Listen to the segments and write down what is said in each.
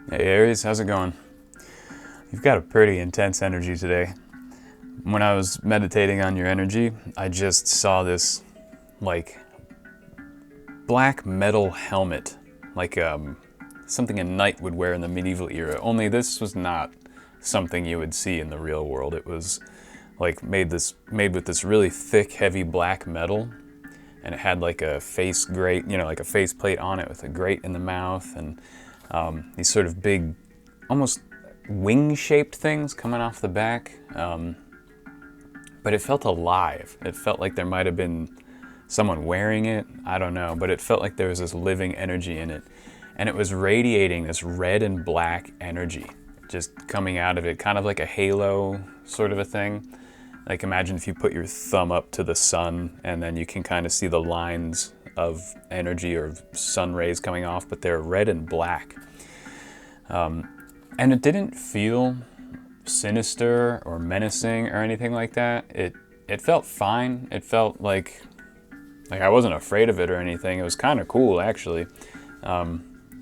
Hey Aries, how's it going? You've got a pretty intense energy today. When I was meditating on your energy, I just saw this like black metal helmet, like something a knight would wear in the medieval era. Only this was not something you would see in the real world. It was like made with this really thick, heavy black metal, and it had like a face grate, like a face plate on it with a grate in the mouth, and these sort of big, almost wing-shaped things coming off the back. But it felt alive. It felt like there might have been someone wearing it. I don't know, but it felt like there was this living energy in it. And it was radiating this red and black energy just coming out of it, kind of like a halo sort of a thing. Like imagine if you put your thumb up to the sun and then you can kind of see the lines of energy or sun rays coming off, but they're red and black. And it didn't feel sinister or menacing or anything like that. It felt fine. It felt like I wasn't afraid of it or anything. It was kind of cool actually.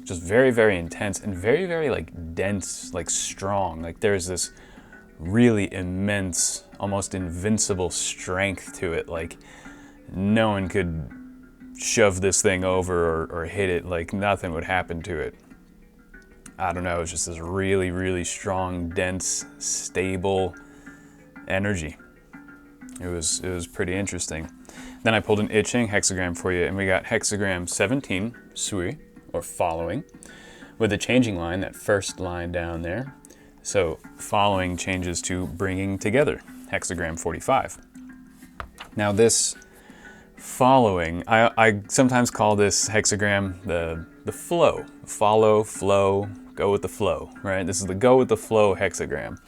Just very, very intense and very, very like dense, like strong. Like there's this really immense, almost invincible strength to it. Like no one could shove this thing over or hit it. Like nothing would happen to it. I don't know, it was just this really, really strong, dense, stable energy. It was pretty interesting. Then I pulled an I Ching hexagram for you, and we got hexagram 17, sui, or following, with a changing line, that first line down there. So following changes to bringing together, hexagram 45. Now this following, I sometimes call this hexagram the flow. Follow, flow, go with the flow, right? This is the go with the flow hexagram.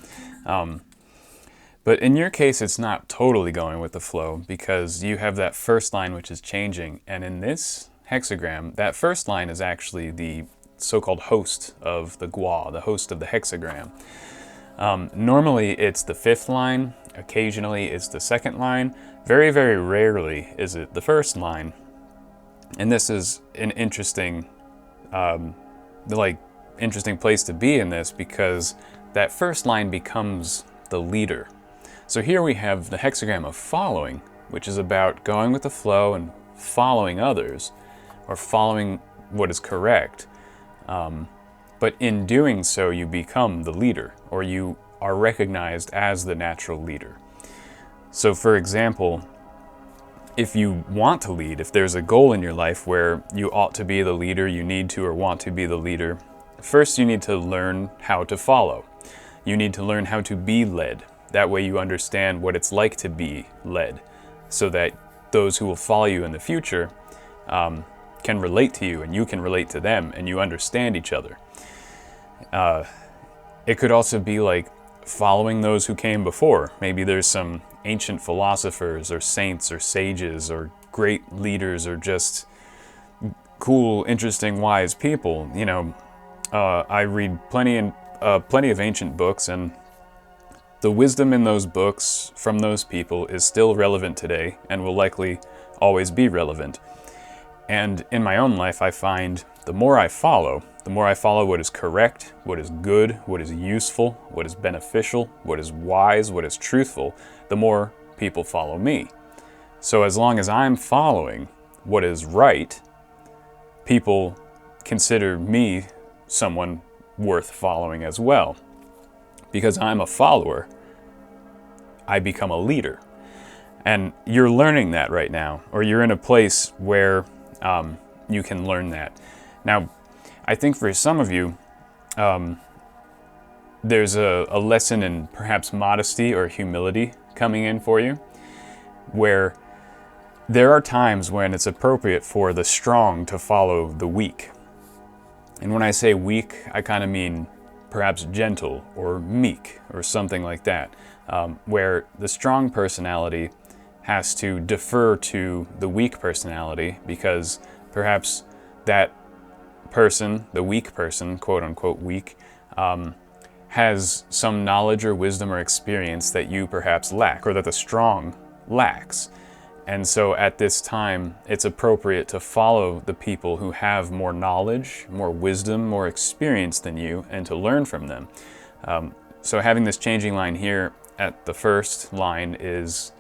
But in your case, it's not totally going with the flow because you have that first line which is changing. And in this hexagram, that first line is actually the so-called host of the gua, the host of the hexagram. Normally it's the fifth line, occasionally it's the second line, very, very rarely is it the first line. And this is an interesting interesting place to be in this because that first line becomes the leader. So here we have the hexagram of following, which is about going with the flow and following others or following what is correct. But in doing so, you become the leader or you are recognized as the natural leader. So for example, if you want to lead, if there's a goal in your life where you ought to be the leader, you need to or want to be the leader, first you need to learn how to follow. You need to learn how to be led. That way you understand what it's like to be led, so that those who will follow you in the future can relate to you and you can relate to them and you understand each other. It could also be like following those who came before. Maybe there's some ancient philosophers or saints or sages or great leaders or just cool, interesting, wise people. I read plenty of ancient books, and the wisdom in those books from those people is still relevant today and will likely always be relevant. And in my own life, I find the more I follow what is correct, what is good, what is useful, what is beneficial, what is wise, what is truthful, the more people follow me. So as long as I'm following what is right, people consider me someone worth following as well. Because I'm a follower, I become a leader. And you're learning that right now, or you're in a place where you can learn that. Now, I think for some of you, there's a lesson in perhaps modesty or humility coming in for you, where there are times when it's appropriate for the strong to follow the weak. And when I say weak, I kind of mean perhaps gentle or meek or something like that, where the strong personality has to defer to the weak personality because perhaps that person, the weak person, quote unquote weak, has some knowledge or wisdom or experience that you perhaps lack or that the strong lacks. And so at this time, it's appropriate to follow the people who have more knowledge, more wisdom, more experience than you, and to learn from them. So having this changing line here at the first line is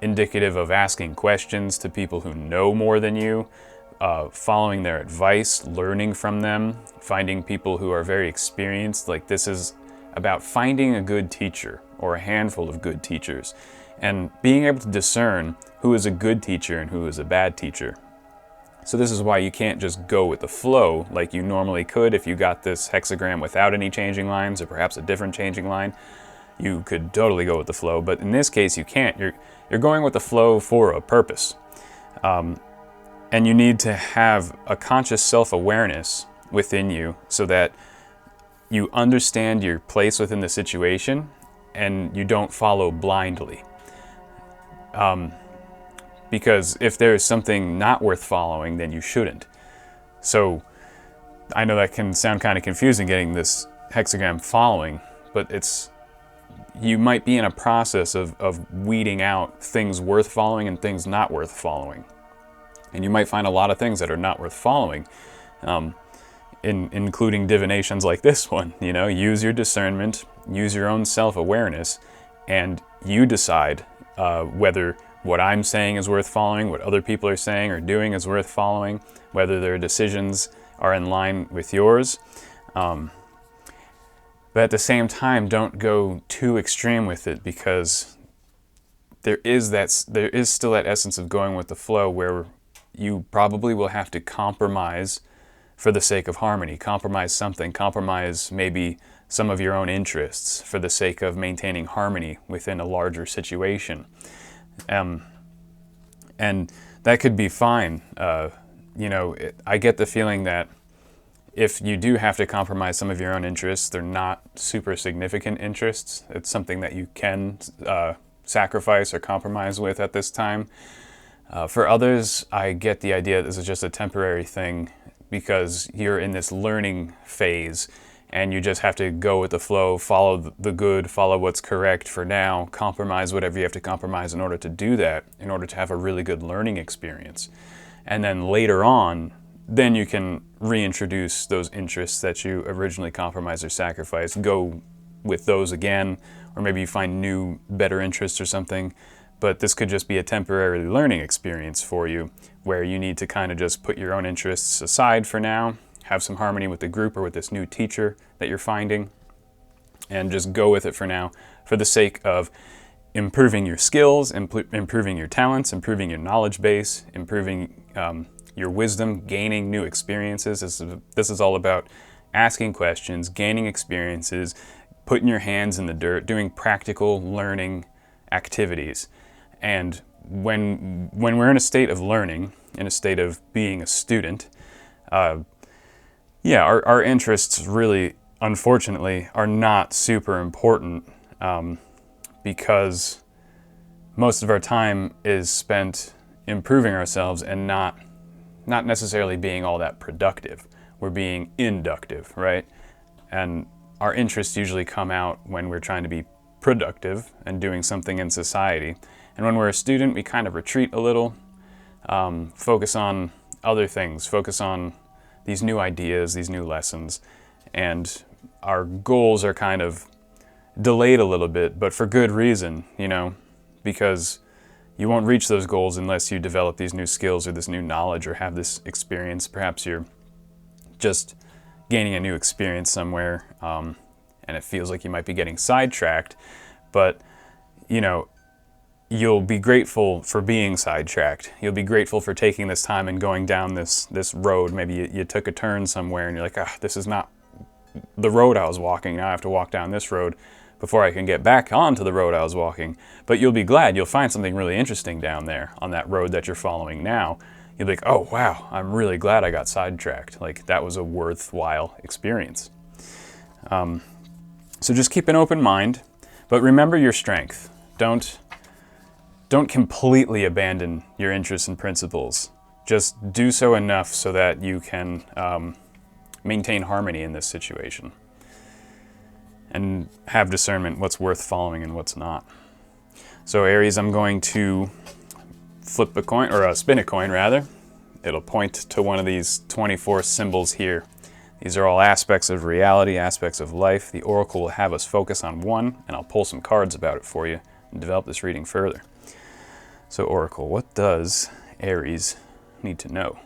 indicative of asking questions to people who know more than you, following their advice, learning from them, finding people who are very experienced. Like, this is about finding a good teacher or a handful of good teachers and being able to discern who is a good teacher and who is a bad teacher. So this is why you can't just go with the flow like you normally could if you got this hexagram without any changing lines or perhaps a different changing line. You could totally go with the flow, but in this case you can't. You're going with the flow for a purpose. And you need to have a conscious self-awareness within you so that you understand your place within the situation and you don't follow blindly. Because if there's something not worth following, then you shouldn't. So I know that can sound kind of confusing getting this hexagram following, but you might be in a process of weeding out things worth following and things not worth following. And you might find a lot of things that are not worth following, including divinations like this one. You know, use your discernment, use your own self-awareness, and you decide whether what I'm saying is worth following, what other people are saying or doing is worth following, whether their decisions are in line with yours. But at the same time, don't go too extreme with it, because there is still that essence of going with the flow where you probably will have to compromise for the sake of harmony, compromise something, compromise maybe some of your own interests for the sake of maintaining harmony within a larger situation. And that could be fine. I get the feeling that if you do have to compromise some of your own interests, they're not super significant interests. It's something that you can sacrifice or compromise with at this time. For others, I get the idea this is just a temporary thing because you're in this learning phase and you just have to go with the flow, follow the good, follow what's correct for now, compromise whatever you have to compromise in order to do that, in order to have a really good learning experience. And then later on, then you can reintroduce those interests that you originally compromised or sacrificed, go with those again, or maybe you find new, better interests or something. But this could just be a temporary learning experience for you, where you need to kind of just put your own interests aside for now, have some harmony with the group or with this new teacher that you're finding, and just go with it for now for the sake of improving your skills, improving your talents, improving your knowledge base, improving your wisdom, gaining new experiences. This is all about asking questions, gaining experiences, putting your hands in the dirt, doing practical learning activities. And when we're in a state of learning, in a state of being a student, our interests really, unfortunately, are not super important because most of our time is spent improving ourselves and not necessarily being all that productive. We're being inductive, right? And our interests usually come out when we're trying to be productive and doing something in society. And when we're a student, we kind of retreat a little, focus on other things, focus on these new ideas, these new lessons, and our goals are kind of delayed a little bit, but for good reason, because you won't reach those goals unless you develop these new skills or this new knowledge or have this experience. Perhaps you're just gaining a new experience somewhere, and it feels like you might be getting sidetracked, but you'll be grateful for being sidetracked. You'll be grateful for taking this time and going down this road. Maybe you took a turn somewhere and you're like, this is not the road I was walking. Now I have to walk down this road before I can get back onto the road I was walking. But you'll be glad. You'll find something really interesting down there on that road that you're following now. You'll be like, oh, wow, I'm really glad I got sidetracked. Like, that was a worthwhile experience. So just keep an open mind, but remember your strength. Don't completely abandon your interests and principles. Just do so enough so that you can maintain harmony in this situation and have discernment what's worth following and what's not. So Aries, I'm going to flip a coin, or spin a coin rather, it'll point to one of these 24 symbols here. These are all aspects of reality, aspects of life. The oracle will have us focus on one, and I'll pull some cards about it for you and develop this reading further. So oracle, what does Aries need to know?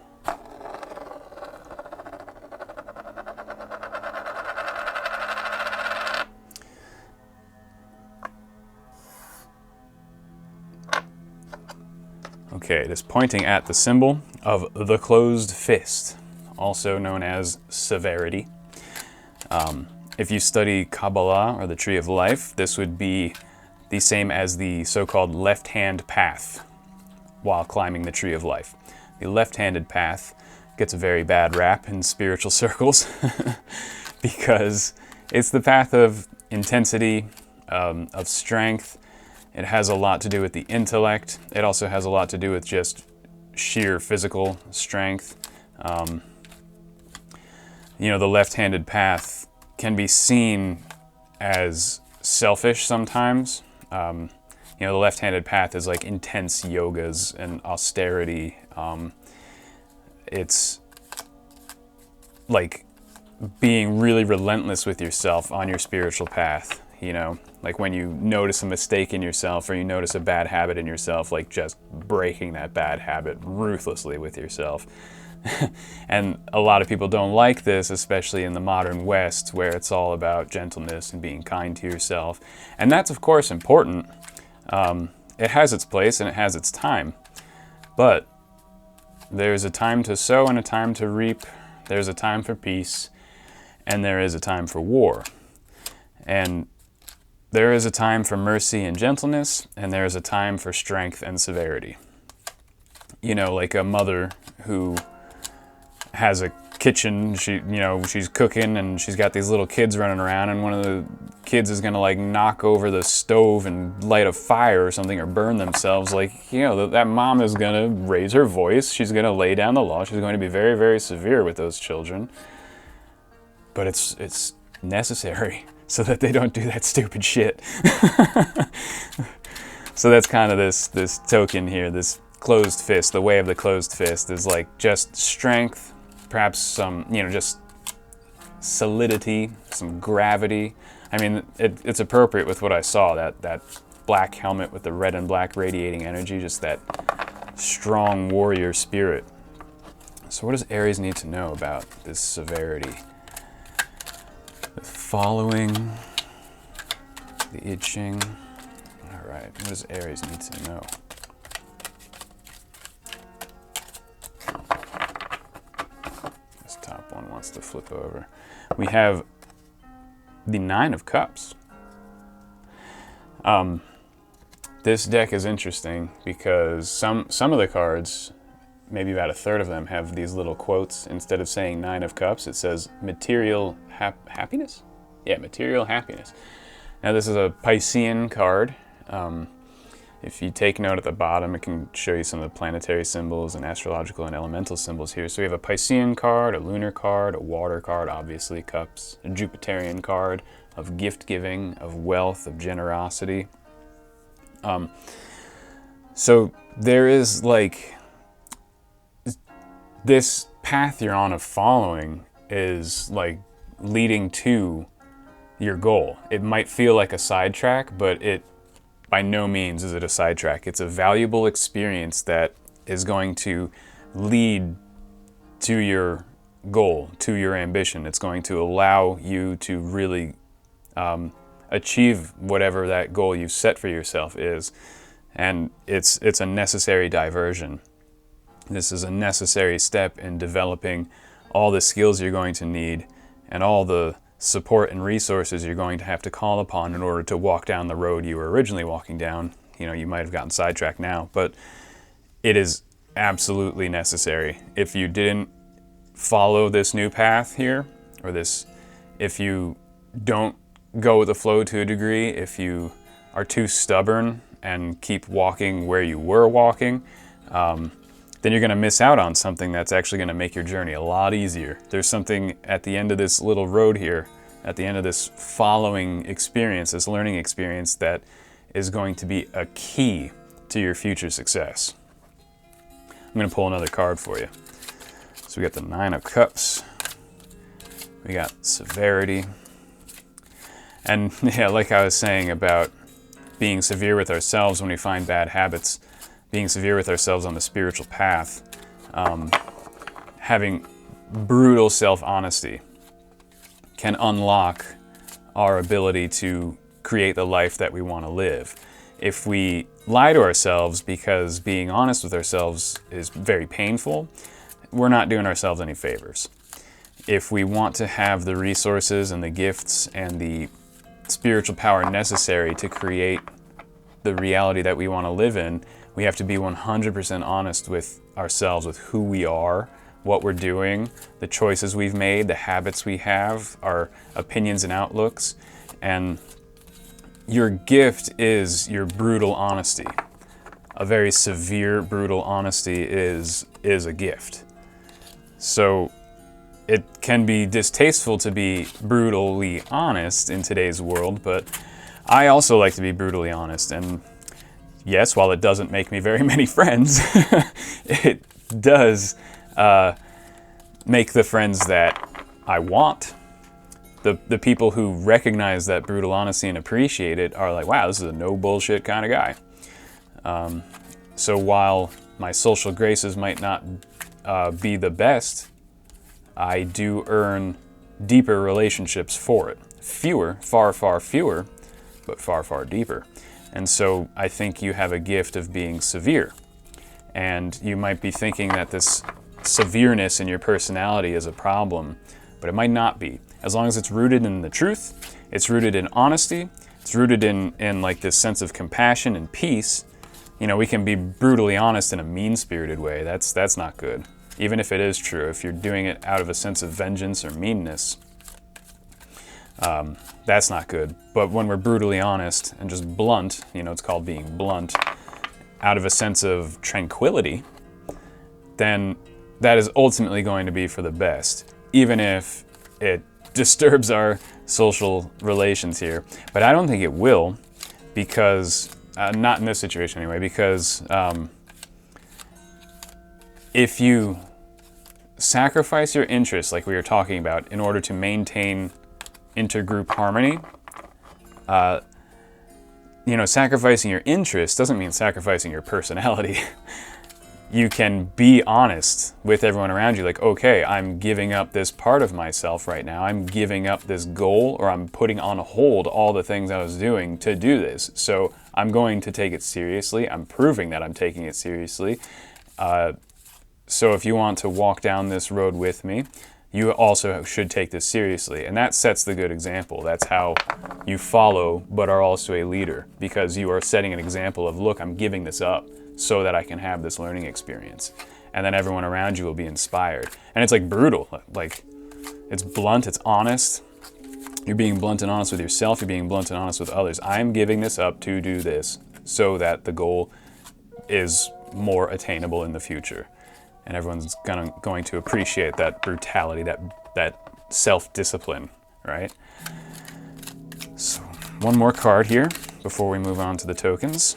Okay, it is pointing at the symbol of the closed fist, also known as severity. If you study Kabbalah, or the Tree of Life, this would be the same as the so-called left-hand path while climbing the Tree of Life. The left-handed path gets a very bad rap in spiritual circles because it's the path of intensity, of strength. It has a lot to do with the intellect. It also has a lot to do with just sheer physical strength. You know, the left-handed path can be seen as selfish sometimes. You know, the left-handed path is like intense yogas and austerity. It's like being really relentless with yourself on your spiritual path. You know, like when you notice a mistake in yourself or you notice a bad habit in yourself, like just breaking that bad habit ruthlessly with yourself. And a lot of people don't like this, especially in the modern West, where it's all about gentleness and being kind to yourself. And that's, of course, important. It has its place and it has its time. But there's a time to sow and a time to reap. There's a time for peace and there is a time for war. And there is a time for mercy and gentleness, and there is a time for strength and severity. You know, like a mother who has a kitchen, she's cooking and she's got these little kids running around, and one of the kids is gonna like knock over the stove and light a fire or something, or burn themselves. Like, you know, that mom is gonna raise her voice. She's gonna lay down the law. She's going to be very, very severe with those children. But it's necessary, so that they don't do that stupid shit. So that's kind of this token here, this closed fist. The way of the closed fist is like just strength, perhaps some, you know, just solidity, some gravity. I mean, it's appropriate with what I saw, that black helmet with the red and black radiating energy, just that strong warrior spirit. So what does Aries need to know about this severity? The following, the itching. All right, what does Aries need to know? This top one wants to flip over. We have the Nine of Cups. This deck is interesting because some of the cards, maybe about a third of them, have these little quotes. Instead of saying Nine of Cups, it says material happiness? Yeah, material happiness. Now this is a Piscean card. If you take note at the bottom, it can show you some of the planetary symbols and astrological and elemental symbols here. So we have a Piscean card, a lunar card, a water card, obviously cups, a Jupiterian card of gift giving, of wealth, of generosity. So there is like this path you're on of following is like leading to your goal. It might feel like a sidetrack, but it by no means is it a sidetrack. It's a valuable experience that is going to lead to your goal, to your ambition. It's going to allow you to really achieve whatever that goal you've set for yourself is. And it's a necessary diversion. This is a necessary step in developing all the skills you're going to need and all the support and resources you're going to have to call upon in order to walk down the road you were originally walking down. You know, you might have gotten sidetracked now, but it is absolutely necessary. If you didn't follow this new path here, or this, if you don't go with the flow to a degree, if you are too stubborn and keep walking where you were walking, then you're going to miss out on something that's actually going to make your journey a lot easier. There's something at the end of this little road here, at the end of this following experience, this learning experience, that is going to be a key to your future success. I'm going to pull another card for you. So we got the Nine of Cups. We got severity. And yeah, like I was saying about being severe with ourselves when we find bad habits, being severe with ourselves on the spiritual path, having brutal self-honesty can unlock our ability to create the life that we want to live. If we lie to ourselves because being honest with ourselves is very painful, we're not doing ourselves any favors. If we want to have the resources and the gifts and the spiritual power necessary to create the reality that we want to live in, we have to be 100% honest with ourselves, with who we are, what we're doing, the choices we've made, the habits we have, our opinions and outlooks. And your gift is your brutal honesty. A very severe, brutal honesty is a gift. So it can be distasteful to be brutally honest in today's world, but I also like to be brutally honest. And yes, while it doesn't make me very many friends, it does make the friends that I want. The people who recognize that brutal honesty and appreciate it are like, wow, this is a no bullshit kind of guy. So while my social graces might not be the best, I do earn deeper relationships for it. Fewer, far, far fewer, but far, far deeper. And so I think you have a gift of being severe. And you might be thinking that this severeness in your personality is a problem, but it might not be. As long as it's rooted in the truth, it's rooted in honesty, it's rooted in like this sense of compassion and peace. You know, we can be brutally honest in a mean-spirited way. That's not good. Even if it is true, if you're doing it out of a sense of vengeance or meanness, that's not good. But when we're brutally honest and just blunt, you know, it's called being blunt, out of a sense of tranquility, then that is ultimately going to be for the best, even if it disturbs our social relations here. But I don't think it will, because, not in this situation anyway, because if you sacrifice your interests, like we were talking about, in order to maintain intergroup harmony, you know, sacrificing your interests doesn't mean sacrificing your personality. You can be honest with everyone around you, like, okay, I'm giving up this part of myself right now. I'm giving up this goal, or I'm putting on hold all the things I was doing to do this. So I'm going to take it seriously. I'm proving that I'm taking it seriously. So if you want to walk down this road with me, you also should take this seriously. And that sets the good example. That's how you follow, but are also a leader, because you are setting an example of, look, I'm giving this up so that I can have this learning experience. And then everyone around you will be inspired. And it's like brutal, like it's blunt, it's honest. You're being blunt and honest with yourself, you're being blunt and honest with others. I'm giving this up to do this so that the goal is more attainable in the future. And everyone's going to appreciate that brutality, that self-discipline, right? So one more card here before we move on to the tokens.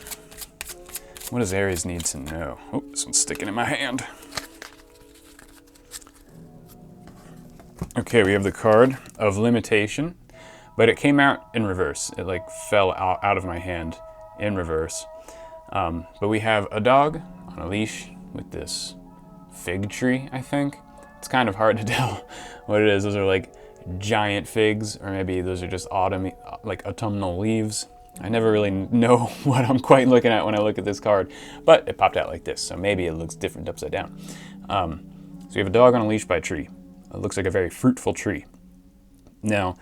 What does Aries need to know? Oh, this one's sticking in my hand. Okay, we have the card of limitation, but it came out in reverse. It like fell out of my hand in reverse. But we have a dog on a leash with this fig tree, I think. It's kind of hard to tell what it is. Those are like giant figs, or maybe those are just autumnal leaves. I never really know what I'm quite looking at when I look at this card, but it popped out like this, so maybe it looks different upside down. So you have a dog on a leash by a tree. It looks like a very fruitful tree. Now,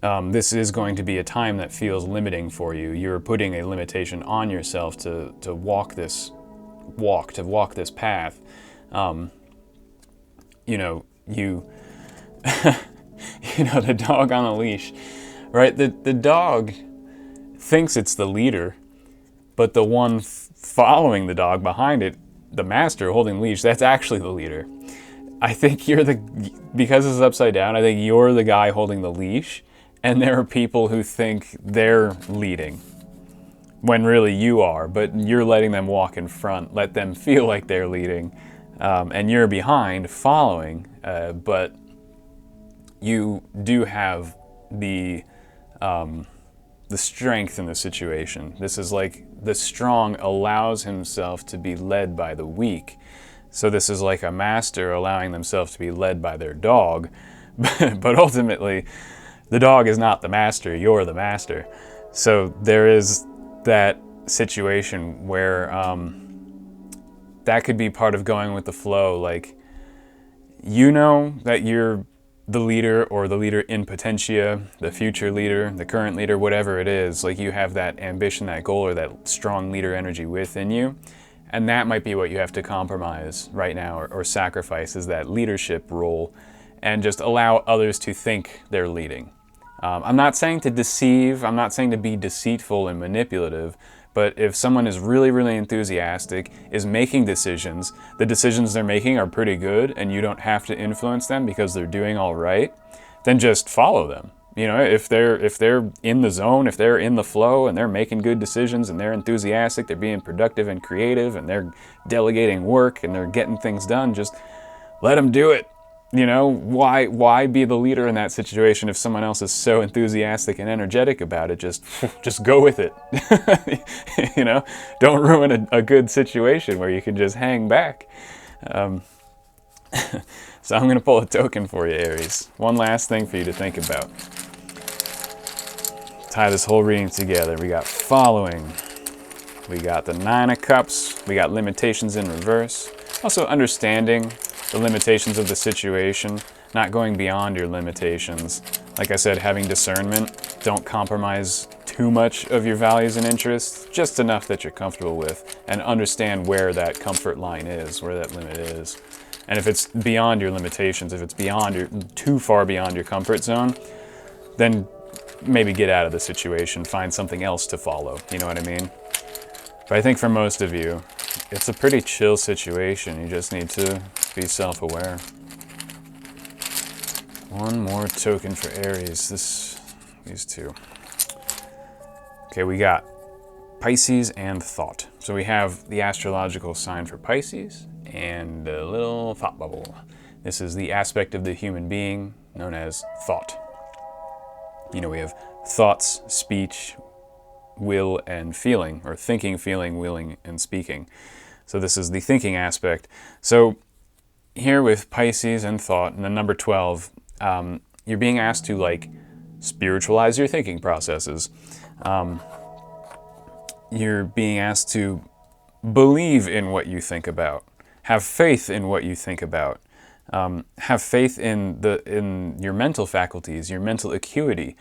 this is going to be a time that feels limiting for you. You're putting a limitation on yourself to walk this path. You know, the dog on a leash, right? The dog thinks it's the leader, but the one following the dog behind it, the master holding the leash, that's actually the leader. I think because this is upside down, I think you're the guy holding the leash, and there are people who think they're leading when really you are, but you're letting them walk in front, let them feel like they're leading. and you're behind following, but you do have the strength in the situation. This is like the strong allows himself to be led by the weak. So this is like a master allowing themselves to be led by their dog, but ultimately the dog is not the master, you're the master. So there is that situation where that could be part of going with the flow. Like, you know that you're the leader, or the leader in potentia, the future leader, the current leader, whatever it is. Like, you have that ambition, that goal, or that strong leader energy within you. And that might be what you have to compromise right now, or sacrifice, is that leadership role, and just allow others to think they're leading. I'm not saying to deceive, I'm not saying to be deceitful and manipulative, but if someone is really, really enthusiastic, is making decisions, the decisions they're making are pretty good, and you don't have to influence them because they're doing all right, then just follow them. You know, if they're in the zone, if they're in the flow, and they're making good decisions, and they're enthusiastic, they're being productive and creative, and they're delegating work, and they're getting things done, just let them do it. You know, why be the leader in that situation if someone else is so enthusiastic and energetic about it? Just go with it. You know, don't ruin a good situation where you can just hang back. So I'm going to pull a token for you, Aries. One last thing for you to think about. Tie this whole reading together. We got following. We got the Nine of Cups. We got limitations in reverse. Also understanding the limitations of the situation, not going beyond your limitations. Like I said, having discernment. Don't compromise too much of your values and interests, just enough that you're comfortable with, and understand where that comfort line is, where that limit is. And if it's beyond your limitations, if it's too far beyond your comfort zone, then maybe get out of the situation, find something else to follow, you know what I mean? But I think for most of you, it's a pretty chill situation. You just need to be self-aware. One more token for Aries. These two. Okay, we got Pisces and thought. So we have the astrological sign for Pisces and a little thought bubble. This is the aspect of the human being known as thought. You know, we have thoughts, speech, will, and feeling, or thinking, feeling, willing, and speaking. So this is the thinking aspect. So here with Pisces and thought, and the number 12, you're being asked to, like, spiritualize your thinking processes. You're being asked to believe in what you think about, have faith in what you think about, have faith in your mental faculties, your mental acuity.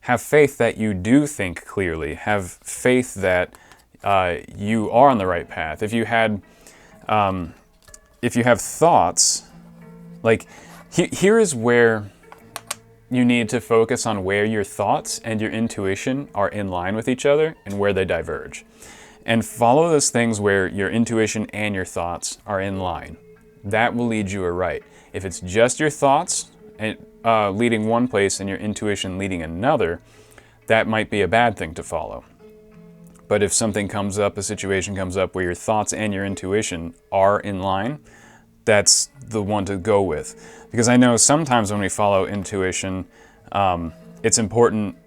Have faith that you do think clearly. Have faith that you are on the right path. If you have thoughts, like, here is where you need to focus on where your thoughts and your intuition are in line with each other and where they diverge. And follow those things where your intuition and your thoughts are in line. That will lead you aright. If it's just your thoughts and leading one place and your intuition leading another, that might be a bad thing to follow. But if something comes up, a situation comes up where your thoughts and your intuition are in line, that's the one to go with. Because I know sometimes when we follow intuition, it's important,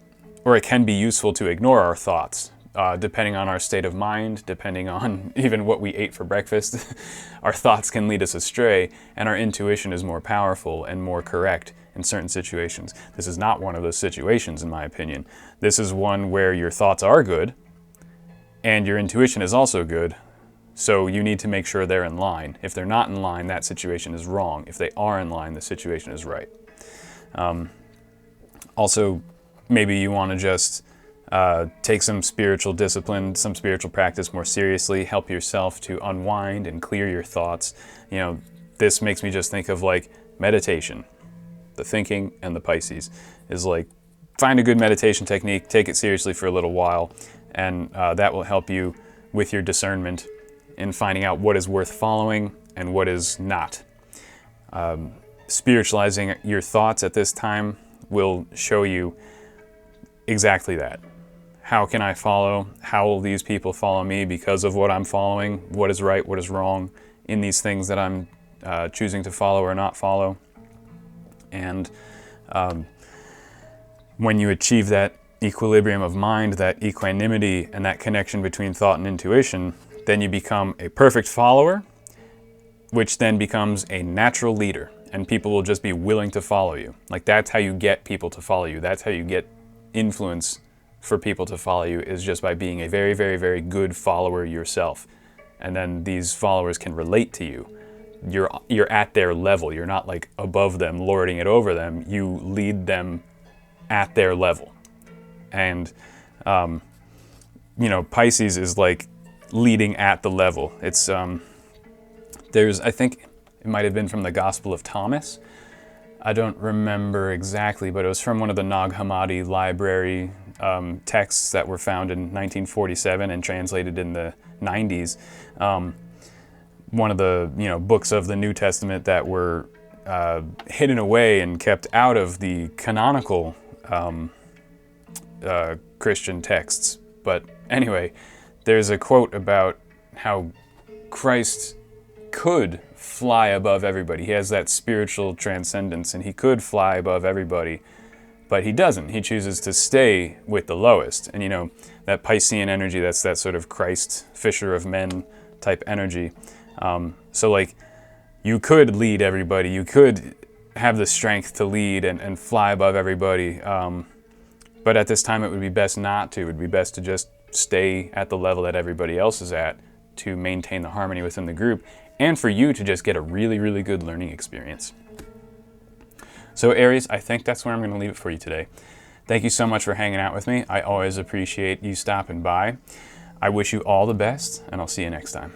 or it can be useful, to ignore our thoughts. Depending on our state of mind, depending on even what we ate for breakfast, our thoughts can lead us astray, and our intuition is more powerful and more correct in certain situations. This is not one of those situations, in my opinion. This is one where your thoughts are good, and your intuition is also good, so you need to make sure they're in line. If they're not in line, that situation is wrong. If they are in line, the situation is right. Also, maybe you want to just take some spiritual discipline, some spiritual practice more seriously, help yourself to unwind and clear your thoughts. You know, this makes me just think of, like, meditation. The thinking and the Pisces is like, find a good meditation technique, take it seriously for a little while, and that will help you with your discernment in finding out what is worth following and what is not. Spiritualizing your thoughts at this time will show you exactly that. How can I follow? How will these people follow me because of what I'm following? What is right? What is wrong? in these things that I'm choosing to follow or not follow. And when you achieve that equilibrium of mind, that equanimity, and that connection between thought and intuition, then you become a perfect follower, which then becomes a natural leader, and people will just be willing to follow you. Like, that's how you get people to follow you. That's how you get influence for people to follow you, is just by being a very, very, very good follower yourself. And then these followers can relate to you. You're at their level. You're not like above them, lording it over them. You lead them at their level. And, Pisces is like leading at the level. It's, I think it might have been from the Gospel of Thomas. I don't remember exactly, but it was from one of the Nag Hammadi library texts that were found in 1947 and translated in the 90s. One of the books of the New Testament that were hidden away and kept out of the canonical Christian texts. But anyway, there's a quote about how Christ could fly above everybody. He has that spiritual transcendence, and he could fly above everybody, but he doesn't. He chooses to stay with the lowest. And that Piscean energy, that's that sort of Christ, fisher of men type energy. So like, you could lead everybody. You could have the strength to lead and fly above everybody. But at this time, it would be best not to. It would be best to just stay at the level that everybody else is at, to maintain the harmony within the group, and for you to just get a really, really good learning experience. So Aries, I think that's where I'm going to leave it for you today. Thank you so much for hanging out with me. I always appreciate you stopping by. I wish you all the best, and I'll see you next time.